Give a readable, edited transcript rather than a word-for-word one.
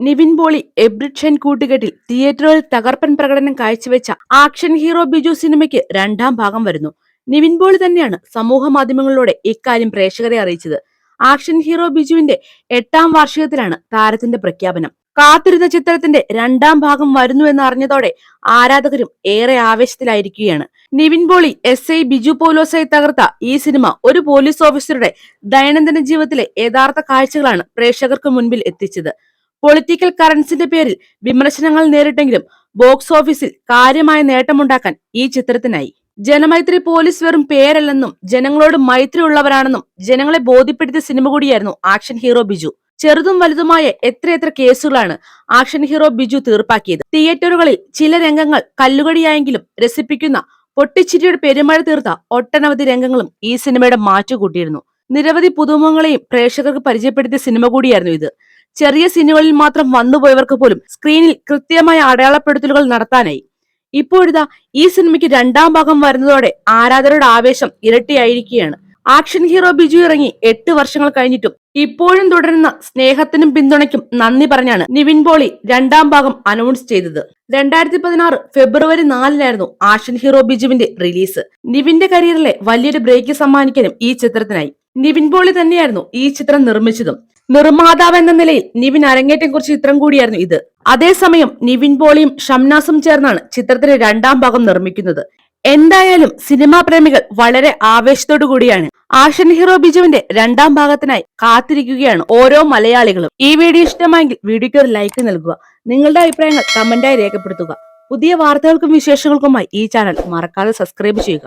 നിവിൻ പോളി എബ്രിഡ് കൂട്ടുകെട്ടിൽ തിയേറ്ററുകളിൽ തകർപ്പൻ പ്രകടനം കാഴ്ചവെച്ച ആക്ഷൻ ഹീറോ ബിജു സിനിമയ്ക്ക് രണ്ടാം ഭാഗം വരുന്നു. നിവിൻ പോളി തന്നെയാണ് സമൂഹ മാധ്യമങ്ങളിലൂടെ ഇക്കാര്യം പ്രേക്ഷകരെ അറിയിച്ചത്. ആക്ഷൻ ഹീറോ ബിജുവിന്റെ 8ാം വാർഷികത്തിലാണ് താരത്തിന്റെ പ്രഖ്യാപനം. കാത്തിരുന്ന ചിത്രത്തിന്റെ രണ്ടാം ഭാഗം വരുന്നു എന്ന് അറിഞ്ഞതോടെ ആരാധകരും ഏറെ ആവേശത്തിലായിരിക്കുകയാണ്. നിവിൻ പോളി SI ബിജു പോലോസായി തകർത്ത ഈ സിനിമ ഒരു പോലീസ് ഓഫീസറുടെ ദൈനംദിന ജീവിതത്തിലെ യഥാർത്ഥ കാഴ്ചകളാണ് പ്രേക്ഷകർക്ക് മുൻപിൽ എത്തിച്ചത്. പൊളിറ്റിക്കൽ കറൻസിന്റെ പേരിൽ വിമർശനങ്ങൾ നേരിട്ടെങ്കിലും ബോക്സ് ഓഫീസിൽ കാര്യമായ നേട്ടമുണ്ടാക്കാൻ ഈ ചിത്രത്തിനായി. ജനമൈത്രി പോലീസ് വെറും പേരല്ലെന്നും ജനങ്ങളോട് മൈത്രി ഉള്ളവരാണെന്നും ജനങ്ങളെ ബോധ്യപ്പെടുത്തിയ സിനിമ കൂടിയായിരുന്നു ആക്ഷൻ ഹീറോ ബിജു. ചെറുതും വലുതുമായ എത്രയെത്ര കേസുകളാണ് ആക്ഷൻ ഹീറോ ബിജു തീർപ്പാക്കിയത്. തിയേറ്ററുകളിൽ ചില രംഗങ്ങൾ കല്ലുകടിയായെങ്കിലും രസിപ്പിക്കുന്ന പൊട്ടിച്ചിരിയുടെ പെരുമഴ തീർത്ത ഒട്ടനവധി രംഗങ്ങളും ഈ സിനിമയുടെ മാറ്റുകൂട്ടിയിരുന്നു. നിരവധി പുതുമുഖങ്ങളെയും പ്രേക്ഷകർക്ക് പരിചയപ്പെടുത്തിയ സിനിമ കൂടിയായിരുന്നു ഇത്. ചെറിയ സീനുകളിൽ മാത്രം വന്നുപോയവർക്ക് പോലും സ്ക്രീനിൽ കൃത്യമായ അടയാളപ്പെടുത്തലുകൾ നടത്താനായി. ഇപ്പോഴിതാ ഈ സിനിമയ്ക്ക് രണ്ടാം ഭാഗം വരുന്നതോടെ ആരാധകരുടെ ആവേശം ഇരട്ടിയായിരിക്കുകയാണ്. ആക്ഷൻ ഹീറോ ബിജു ഇറങ്ങി 8 വർഷങ്ങൾ കഴിഞ്ഞിട്ടും ഇപ്പോഴും തുടരുന്ന സ്നേഹത്തിനും പിന്തുണയ്ക്കും നന്ദി പറഞ്ഞാണ് നിവിൻ പോളി രണ്ടാം ഭാഗം അനൗൺസ് ചെയ്തത്. 2016 ഫെബ്രുവരി 4-നായിരുന്നു ആക്ഷൻ ഹീറോ ബിജുവിന്റെ റിലീസ്. നിവിന്റെ കരിയറിലെ വലിയൊരു ബ്രേക്ക് സമ്മാനിക്കാനും ഈ ചിത്രത്തിനായി. നിവിൻ പോളി തന്നെയായിരുന്നു ഈ ചിത്രം നിർമ്മിച്ചതും. നിർമ്മാതാവ് എന്ന നിലയിൽ നിവിൻ അരങ്ങേറ്റം കുറിച്ച ചിത്രം കൂടിയായിരുന്നു ഇത്. അതേസമയം നിവിൻ പോളിയും ഷംനാസും ചേർന്നാണ് ചിത്രത്തിന്റെ രണ്ടാം ഭാഗം നിർമ്മിക്കുന്നത്. എന്തായാലും സിനിമാ പ്രേമികൾ വളരെ ആവേശത്തോടു കൂടിയാണ് ആക്ഷൻ ഹീറോ ബിജുവിന്റെ രണ്ടാം ഭാഗത്തിനായി കാത്തിരിക്കുകയാണ് ഓരോ മലയാളികളും. ഈ വീഡിയോ ഇഷ്ടമായെങ്കിൽ വീഡിയോയ്ക്ക് ഒരു ലൈക്ക് നൽകുക. നിങ്ങളുടെ അഭിപ്രായങ്ങൾ കമന്റായി രേഖപ്പെടുത്തുക. പുതിയ വാർത്തകൾക്കും വിശേഷങ്ങൾക്കുമായി ഈ ചാനൽ മറക്കാതെ സബ്സ്ക്രൈബ് ചെയ്യുക.